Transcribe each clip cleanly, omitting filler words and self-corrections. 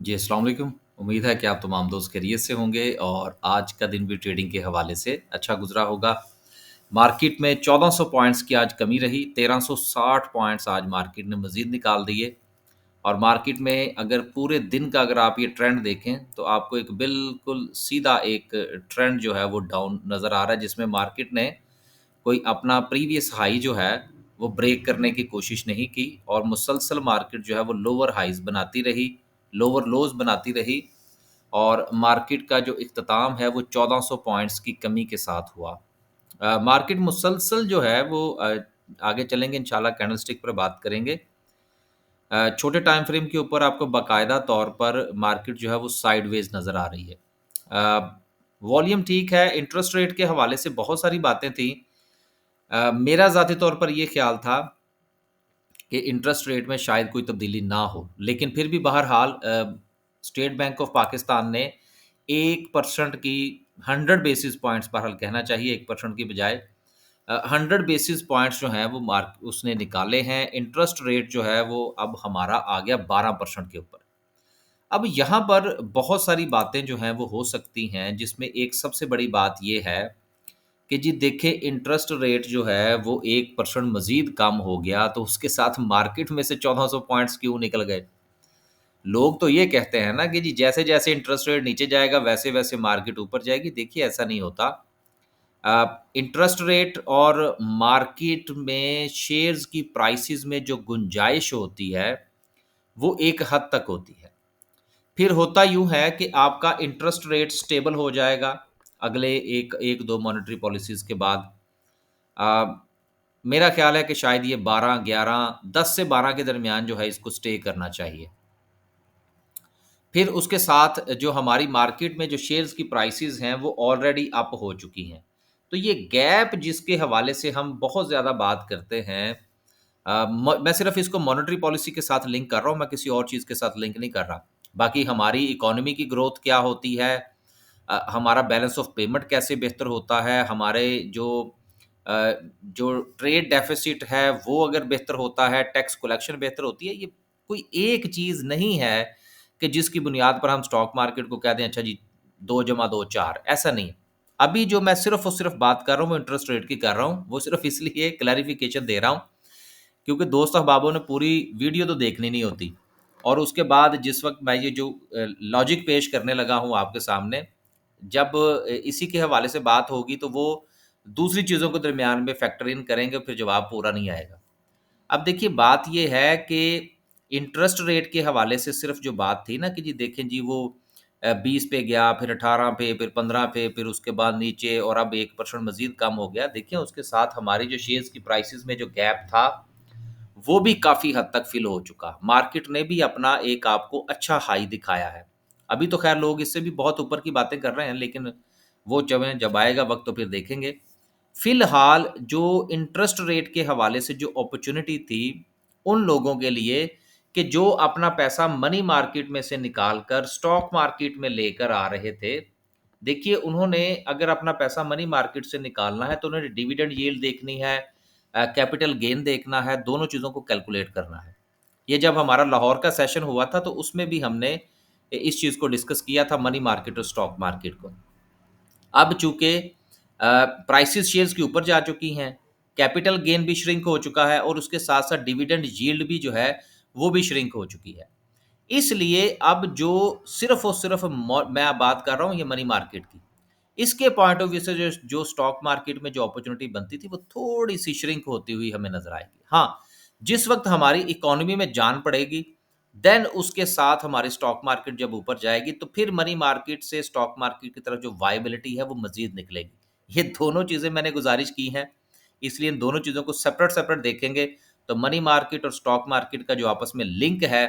जी, अस्सलाम वालेकुम। उम्मीद है कि आप तमाम दोस्त खैरियत से होंगे और आज का दिन भी ट्रेडिंग के हवाले से अच्छा गुज़रा होगा। मार्केट में 1400 पॉइंट्स की आज कमी रही, 1360 पॉइंट्स आज मार्केट ने मज़ीद निकाल दिए और मार्केट में अगर पूरे दिन का अगर आप ये ट्रेंड देखें, तो आपको एक बिल्कुल सीधा एक ट्रेंड जो है वो डाउन नज़र आ रहा है, जिसमें मार्केट ने कोई अपना प्रीवियस हाई जो है, वो ब्रेक करने की कोशिश नहीं की और मुसलसल मार्केट जो है वो लोअर हाइज़ बनाती रही, लोअर लोज़ बनाती रही और मार्केट का जो इख्तिताम है वो 1400 पॉइंट्स की कमी के साथ हुआ। मार्केट मुसलसल जो है वो आगे चलेंगे इंशाल्लाह कैंडलस्टिक पर बात करेंगे। छोटे टाइम फ्रेम के ऊपर आपको बाकायदा तौर पर मार्केट जो है वो साइडवेज़ नज़र आ रही है। वॉल्यूम ठीक है, इंटरेस्ट रेट के हवाले से बहुत सारी बातें थी। मेरा ज़ाती तौर पर ये ख़्याल था कि इंटरेस्ट रेट में शायद कोई तब्दीली ना हो, लेकिन फिर भी बहरहाल स्टेट बैंक ऑफ पाकिस्तान ने 1% की 100 बेसिस पॉइंट्स बहरहाल कहना चाहिए 1% की बजाय 100 बेसिस पॉइंट्स जो हैं वो मार्क उसने निकाले हैं। इंटरेस्ट रेट जो है वो अब हमारा आ गया 12% के ऊपर। अब यहाँ पर बहुत सारी बातें जो हैं वो हो सकती हैं, जिसमें एक सबसे बड़ी बात ये है कि जी देखिए इंटरेस्ट रेट जो है वो 1% मज़ीद कम हो गया, तो उसके साथ मार्केट में से 1400 पॉइंट्स क्यों निकल गए? लोग तो ये कहते हैं ना कि जी जैसे-जैसे इंटरेस्ट रेट नीचे जाएगा वैसे-वैसे मार्केट ऊपर जाएगी। देखिए ऐसा नहीं होता। इंटरेस्ट रेट और मार्केट में शेयर्स की प्राइसेज़ में जो गुंजाइश होती है, वो एक हद तक होती है। फिर होता यूँ है कि आपका इंटरेस्ट रेट स्टेबल हो जाएगा, अगले 1-2 मॉनेटरी पॉलिसीज़ के बाद। अ, मेरा ख़्याल है कि शायद ये 12, 11, 10 से 12 के दरमियान जो है इसको स्टे करना चाहिए। फिर उसके साथ जो हमारी मार्केट में जो शेयर्स की प्राइसेज़ हैं वो ऑलरेडी अप हो चुकी हैं। तो ये गैप जिसके हवाले से हम बहुत ज़्यादा बात करते हैं मैं सिर्फ़ इसको मॉनेटरी पॉलिसी के साथ लिंक कर रहा हूँ, मैं किसी और चीज़ के साथ लिंक नहीं कर रहा। बाकी हमारी इकोनॉमी की ग्रोथ क्या होती है, हमारा बैलेंस ऑफ पेमेंट कैसे बेहतर होता है, हमारे अ, जो ट्रेड डेफ़िसिट है वो अगर बेहतर होता है, टैक्स कलेक्शन बेहतर होती है, ये कोई एक चीज़ नहीं है कि जिसकी बुनियाद पर हम स्टॉक मार्केट को कह दें अच्छा जी 2 जमा 2 4 ऐसा नहीं है। अभी जो मैं सिर्फ़ और सिर्फ़ बात कर रहा हूँ वो इंटरेस्ट रेट की कर रहा हूँ, वो सिर्फ़ इसलिए क्लैरिफ़िकेशन दे रहा हूँ क्योंकि दोस्त अहबाबों ने पूरी वीडियो तो देखनी नहीं होती और उसके बाद जिस वक़्त मैं ये जो लॉजिक पेश करने लगा हूँ आपके सामने, जब इसी के हवाले से बात होगी तो वो दूसरी चीज़ों के दरमियान में फैक्टर इन करेंगे, फिर जवाब पूरा नहीं आएगा। अब देखिए बात ये है कि इंटरेस्ट रेट के हवाले से सिर्फ़ जो बात थी ना कि जी देखें जी वो 20 पे गया, फिर 18 पे, फिर 15 पे, फिर उसके बाद नीचे और अब 1% मज़ीद कम हो गया। देखिए उसके साथ हमारी जो शेयर्स की प्राइसेज़ में जो गैप था वो भी काफ़ी हद तक फ़िल हो चुका। मार्केट ने भी अपना एक आपको अच्छा हाई दिखाया है। अभी तो ख़ैर लोग इससे भी बहुत ऊपर की बातें कर रहे हैं, लेकिन वो जब आएगा वक़्त तो फिर देखेंगे। फ़िलहाल जो इंटरेस्ट रेट के हवाले से जो अपॉर्च्युनिटी थी, उन लोगों के लिए कि जो अपना पैसा मनी मार्केट में से निकाल कर स्टॉक मार्केट में लेकर आ रहे थे। देखिए उन्होंने अगर अपना पैसा मनी मार्केट से निकालना है, तो उन्हें डिविडेंड यील्ड देखनी है, कैपिटल गेन देखना है, दोनों चीज़ों को कैलकुलेट करना है। ये जब हमारा लाहौर का सेशन हुआ था, तो उसमें भी हमने इस चीज़ को डिस्कस किया था मनी मार्केट और स्टॉक मार्केट को। अब चूँकि प्राइसेज़ शेयर्स के ऊपर जा चुकी हैं, कैपिटल गेन भी श्रिंक हो चुका है और उसके साथ-साथ डिविडेंड यील्ड भी जो है, वो भी श्रिंक हो चुकी है। इसलिए अब जो सिर्फ़ और सिर्फ़ मैं अब बात कर रहा हूँ ये मनी मार्केट की। इसके पॉइंट ऑफ व्यू से जो जो स्टॉक मार्केट में जो अपॉर्च्युनिटी बनती थी, वो थोड़ी-सी श्रिंक होती हुई हमें नज़र आएगी। हाँ, जिस वक़्त हमारी इकोनॉमी में जान पड़ेगी, देन उसके साथ हमारी स्टॉक मार्केट जब ऊपर जाएगी, तो फिर मनी मार्केट से स्टॉक मार्केट की तरफ जो वायबिलिटी है, वो मज़ीद निकलेगी। ये दोनों चीज़ें मैंने गुज़ारिश की हैं, इसलिए इन दोनों चीज़ों को सेपरेट-सेपरेट देखेंगे, तो मनी मार्केट और स्टॉक मार्केट का जो आपस में लिंक है,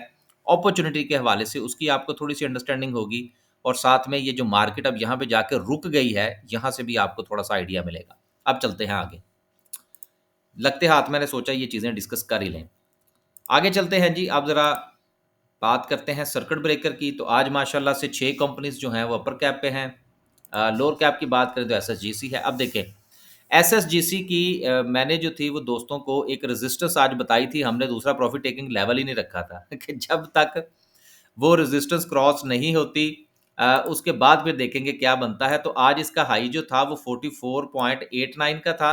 अपॉर्च्युनिटी के हवाले से, उसकी आपको थोड़ी-सी अंडरस्टैंडिंग होगी और साथ में ये जो मार्केट अब यहाँ पे जाके रुक गई है, यहाँ से भी आपको थोड़ा-सा आइडिया मिलेगा। अब चलते हैं आगे। लगते हाथ मैंने सोचा ये चीज़ें डिस्कस कर ही लें। आगे चलते हैं जी, अब ज़रा बात करते हैं सर्किट ब्रेकर की। तो आज माशाल्लाह से 6 कंपनीज़ जो हैं वो अपर कैप पे हैं। लोअर कैप की बात करें तो एसएसजीसी है। अब देखें, एसएसजीसी की मैंने जो थी वो दोस्तों को एक रेजिस्टेंस आज बताई थी, हमने दूसरा प्रॉफिट टेकिंग लेवल ही नहीं रखा था कि जब तक वो रेजिस्टेंस क्रॉस नहीं होती, उसके बाद फिर देखेंगे क्या बनता है। तो आज इसका हाई जो था वो 44.89 का था,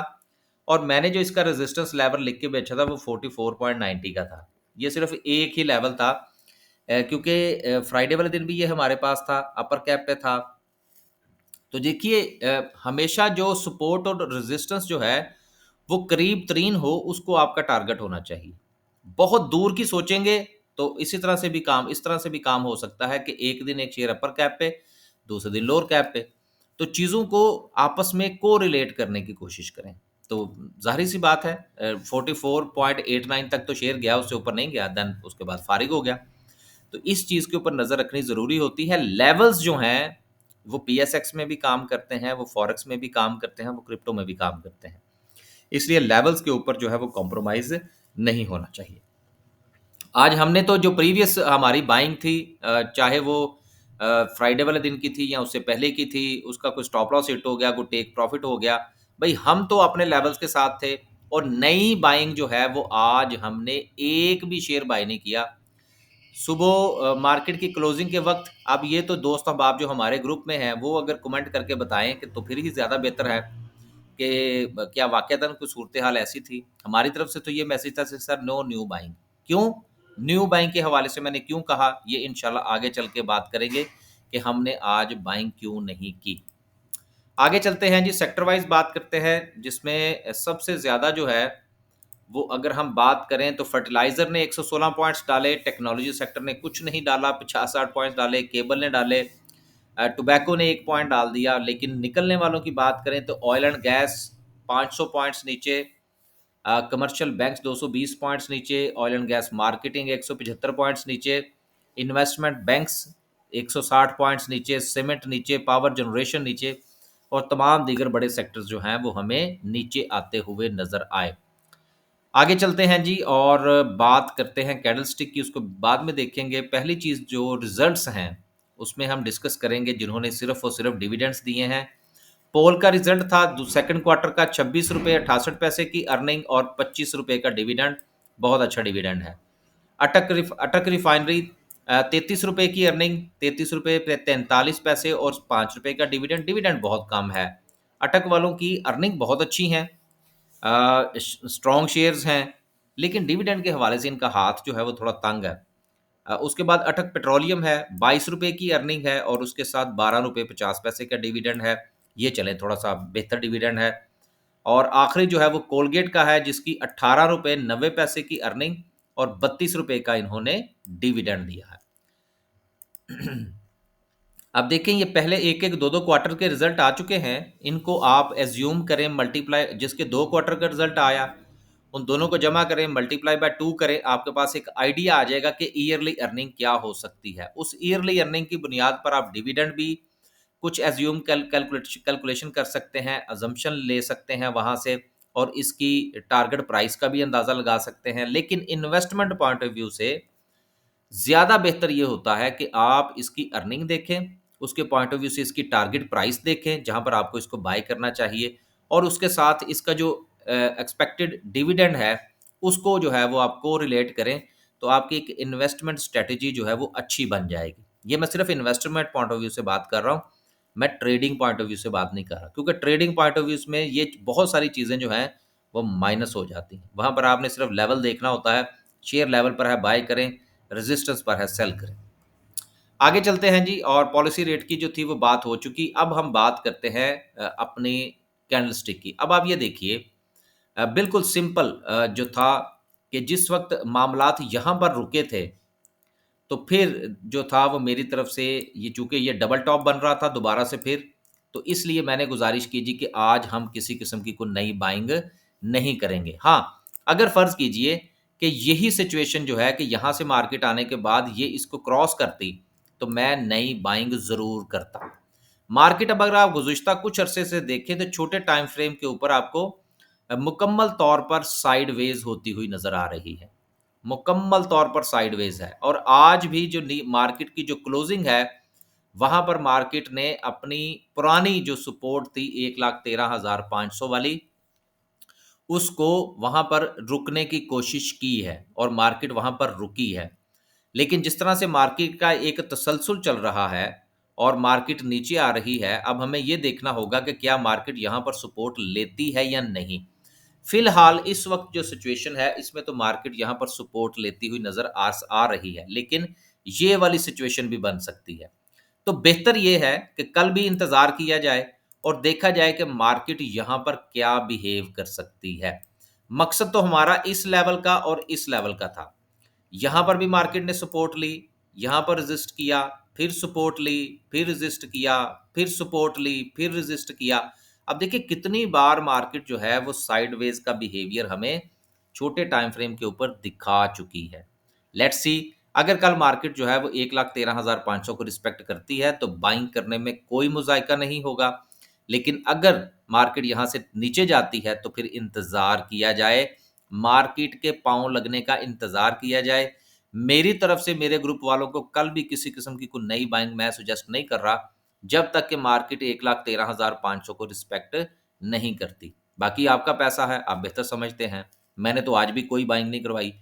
और मैंने जो इसका रेजिस्टेंस लेवल लिख के बेचा था वो 44.90 का था। ये सिर्फ एक ही लेवल था, क्योंकि फ्राइडे वाले दिन भी ये हमारे पास था, अपर कैप पे था। तो देखिए, हमेशा जो सपोर्ट और रेजिस्टेंस जो है वो करीब तरीन हो, उसको आपका टारगेट होना चाहिए। बहुत दूर की सोचेंगे तो इस तरह से भी काम हो सकता है कि एक दिन एक शेयर अपर कैप पे, दूसरे दिन लोअर कैप पे। तो चीज़ों को आपस में को रिलेट करने की कोशिश करें। तो जाहिर सी बात है, 44.89 तक तो शेयर गया, उससे ऊपर नहीं गया, देन उसके बाद फारिग हो गया। तो इस चीज़ के ऊपर नज़र रखनी ज़रूरी होती है। लेवल्स जो हैं वो पीएसएक्स में भी काम करते हैं, वो फॉरेक्स में भी काम करते हैं, वो क्रिप्टो में भी काम करते हैं। इसलिए लेवल्स के ऊपर जो है वो कॉम्प्रोमाइज़ नहीं होना चाहिए। आज हमने तो जो प्रीवियस हमारी बाइंग थी, चाहे वो फ्राइडे वाले दिन की थी या उससे पहले की थी, उसका कोई स्टॉप लॉस हिट हो गया, कोई टेक प्रॉफिट हो गया, भाई हम तो अपने लेवल्स के साथ थे। और नई बाइंग जो है वो आज हमने एक भी शेयर बाय नहीं किया। सुबह मार्केट की क्लोजिंग के वक्त, अब ये तो दोस्त अहबाब जो हमारे ग्रुप में हैं वो अगर कमेंट करके बताएं कि तो फिर ही ज़्यादा बेहतर है कि क्या वाक़तन कोई सूरत हाल ऐसी थी। हमारी तरफ से तो ये मैसेज था सर, नो न्यू बाइंग। क्यों न्यू बाइंग के हवाले से मैंने क्यों कहा, ये इंशाल्लाह आगे चल के बात करेंगे कि हमने आज बाइंग क्यों नहीं की। आगे चलते हैं जी, सेक्टर वाइज बात करते हैं, जिसमें सबसे ज़्यादा जो है वो अगर हम बात करें तो फर्टिलाइज़र ने 116 पॉइंट्स डाले, टेक्नोलॉजी सेक्टर ने कुछ नहीं डाला, 50-60 पॉइंट्स डाले, केबल ने डाले, टोबैको ने 1 पॉइंट डाल दिया। लेकिन निकलने वालों की बात करें तो ऑयल एंड गैस 500 पॉइंट्स नीचे, कमर्शियल बैंक्स 220 पॉइंट्स नीचे, oil and gas marketing 175 points नीचे, इन्वेस्टमेंट बैंक्स 160 पॉइंट्स नीचे, सीमेंट नीचे, पावर जनरेशन नीचे, और तमाम दीगर बड़े सेक्टर्स जो हैं वो हमें नीचे आते हुए नज़र आए। आगे चलते हैं जी और बात करते हैं कैंडलस्टिक की, उसको बाद में देखेंगे। पहली चीज़ जो रिजल्ट्स हैं उसमें हम डिस्कस करेंगे जिन्होंने सिर्फ और सिर्फ डिविडेंड्स दिए हैं। पोल का रिजल्ट था सेकंड क्वार्टर का, 26 रुपये 68 पैसे की अर्निंग और 25 रुपये का डिविडेंड। बहुत अच्छा डिविडेंड है। अटक रिफाइनरी 33 रुपये की अर्निंग, 33 रुपये 43 पैसे और 5 रुपये का डिविडेंड। डिविडेंड बहुत कम है। अटक वालों की अर्निंग बहुत अच्छी है, स्ट्रॉन्ग शेयर्स हैं, लेकिन डिविडेंड के हवाले से इनका हाथ जो है वो थोड़ा तंग है। उसके बाद अटक पेट्रोलियम है, 22 रुपये की अर्निंग है और उसके साथ 12 रुपये 50 पैसे का डिविडेंड है। ये चले थोड़ा सा बेहतर डिविडेंड है। और आखिरी जो है वो कोलगेट का है, जिसकी 18 रुपये 90 पैसे की अर्निंग और 32 रुपये का इन्होंने डिविडेंड दिया है। अब देखें, ये पहले एक एक दो दो क्वार्टर के रिजल्ट आ चुके हैं। इनको आप एज्यूम करें, मल्टीप्लाई, जिसके 2 क्वार्टर का रिजल्ट आया उन दोनों को जमा करें, मल्टीप्लाई बाय 2 करें, आपके पास एक आइडिया आ जाएगा कि ईयरली अर्निंग क्या हो सकती है। उस ईयरली अर्निंग की बुनियाद पर आप डिविडेंड भी कुछ एज्यूम कैलकुलेशन कर सकते हैं, अजम्पशन ले सकते हैं वहाँ से, और इसकी टारगेट प्राइस का भी अंदाज़ा लगा सकते हैं। लेकिन इन्वेस्टमेंट पॉइंट ऑफ व्यू से ज़्यादा बेहतर ये होता है कि आप इसकी अर्निंग देखें, उसके पॉइंट ऑफ व्यू से इसकी टारगेट प्राइस देखें, जहाँ पर आपको इसको बाय करना चाहिए, और उसके साथ इसका जो एक्सपेक्टेड डिविडेंड है, उसको जो है वो आप कोरिलेट करें, तो आपकी एक इन्वेस्टमेंट स्ट्रैटेजी जो है वो अच्छी बन जाएगी। ये मैं सिर्फ इन्वेस्टमेंट पॉइंट ऑफ व्यू से बात कर रहा हूँ, मैं ट्रेडिंग पॉइंट ऑफ व्यू से बात नहीं कर रहा, क्योंकि ट्रेडिंग पॉइंट ऑफ व्यू में ये बहुत सारी चीज़ें जो हैं वो माइनस हो जाती हैं। वहाँ पर आपने सिर्फ लेवल देखना होता है, शेयर लेवल पर है बाय करें, रेजिस्टेंस पर है सेल करें। आगे चलते हैं जी, और पॉलिसी रेट की जो थी वो बात हो चुकी। अब हम बात करते हैं अपनी कैंडलस्टिक की। अब आप ये देखिए, बिल्कुल सिंपल जो था कि जिस वक्त मामलात यहाँ पर रुके थे, तो फिर जो था वो मेरी तरफ से, ये चूंकि ये डबल टॉप बन रहा था दोबारा से फिर, तो इसलिए मैंने गुजारिश की जी कि आज हम किसी किस्म की कोई नई बाइंग नहीं करेंगे। हाँ, अगर फर्ज कीजिए कि यही सिचुएशन जो है कि यहाँ से मार्केट आने के बाद ये इसको क्रॉस करती, तो मैं नई बाइंग ज़रूर करता। मार्केट अब अगर आप गुज़िश्ता कुछ अरसे से देखें तो छोटे टाइम फ्रेम के ऊपर आपको मुकम्मल तौर पर साइडवेज होती हुई नज़र आ रही है। मुकम्मल तौर पर साइडवेज है, और आज भी जो मार्केट की जो क्लोजिंग है, वहां पर मार्केट ने अपनी पुरानी जो सपोर्ट थी 1,13,500 वाली, उसको वहां पर रुकने की कोशिश की है और मार्केट वहां पर रुकी है। लेकिन जिस तरह से मार्केट का एक तसलसल चल रहा है और मार्केट नीचे आ रही है, अब हमें ये देखना होगा कि क्या मार्केट यहाँ पर सपोर्ट लेती है या नहीं। फिलहाल इस वक्त जो सिचुएशन है, इसमें तो मार्केट यहाँ पर सपोर्ट लेती हुई नजर आ रही है, लेकिन ये वाली सिचुएशन भी बन सकती है। तो बेहतर ये है कि कल भी इंतजार किया जाए और देखा जाए कि मार्केट यहाँ पर क्या बिहेव कर सकती है। मकसद तो हमारा इस लेवल का और इस लेवल का था। यहाँ पर भी मार्केट ने सपोर्ट ली, यहाँ पर रेजिस्ट किया, फिर सपोर्ट ली, फिर रेजिस्ट किया, फिर सपोर्ट ली, फिर रेजिस्ट किया। अब देखिए कितनी बार मार्केट जो है वो साइडवेज का बिहेवियर हमें छोटे टाइम फ्रेम के ऊपर दिखा चुकी है। लेट्स सी, अगर कल मार्केट जो है वो 1,13,500 को रिस्पेक्ट करती है तो बाइंग करने में कोई मुजायका नहीं होगा। लेकिन अगर मार्केट यहाँ से नीचे जाती है तो फिर इंतजार किया जाए, मार्केट के पांव लगने का इंतजार किया जाए। मेरी तरफ से मेरे ग्रुप वालों को कल भी किसी किस्म की कोई नई बाइंग मैं सुजेस्ट नहीं कर रहा, जब तक कि मार्केट 1,13,500 को रिस्पेक्ट नहीं करती। बाकी आपका पैसा है, आप बेहतर समझते हैं। मैंने तो आज भी कोई बाइंग नहीं करवाई।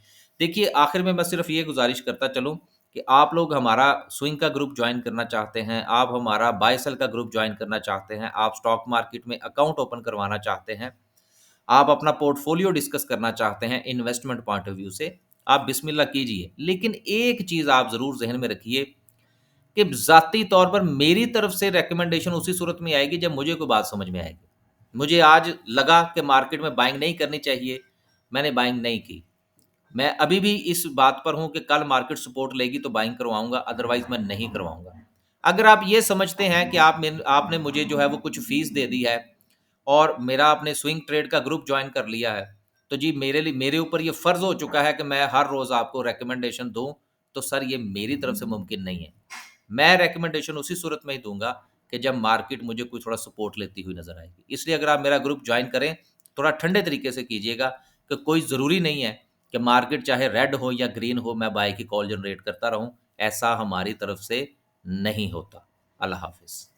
देखिए आखिर में मैं सिर्फ ये गुजारिश करता चलूं कि आप लोग हमारा स्विंग का ग्रुप ज्वाइन करना चाहते हैं, आप हमारा बाय सेल का ग्रुप ज्वाइन करना चाहते हैं, आप स्टॉक मार्केट में अकाउंट ओपन करवाना चाहते हैं, आप अपना पोर्टफोलियो डिस्कस करना चाहते हैं इन्वेस्टमेंट पॉइंट ऑफ व्यू से, आप बिस्मिल्लाह कीजिए। लेकिन एक चीज़ आप ज़रूर ज़हन में रखिए कि ज़ाती तौर पर मेरी तरफ से रिकमेंडेशन उसी सूरत में आएगी जब मुझे कोई बात समझ में आएगी। मुझे आज लगा कि मार्केट में बाइंग नहीं करनी चाहिए, मैंने बाइंग नहीं की। मैं अभी भी इस बात पर हूं कि कल मार्केट सपोर्ट लेगी तो बाइंग करवाऊंगा, अदरवाइज मैं नहीं करवाऊंगा। अगर आप ये समझते हैं कि आपने मुझे जो है वो कुछ फीस दे दी है और मेरा आपने स्विंग ट्रेड का ग्रुप ज्वाइन कर लिया है, तो जी मेरे लिए मेरे ऊपर ये फर्ज हो चुका है कि मैं हर रोज आपको रेकमेंडेशन दूं। तो सर ये मेरी तरफ से मुमकिन नहीं है। मैं रेकमेंडेशन उसी सूरत में ही दूंगा कि जब मार्केट मुझे कोई थोड़ा सपोर्ट लेती हुई नजर आएगी। इसलिए अगर आप मेरा ग्रुप ज्वाइन करें, थोड़ा ठंडे तरीके से कीजिएगा कि कोई ज़रूरी नहीं है कि मार्केट चाहे रेड हो या ग्रीन हो मैं बाय की कॉल जनरेट करता रहूं। ऐसा हमारी तरफ से नहीं होता। अल्लाह हाफिज़।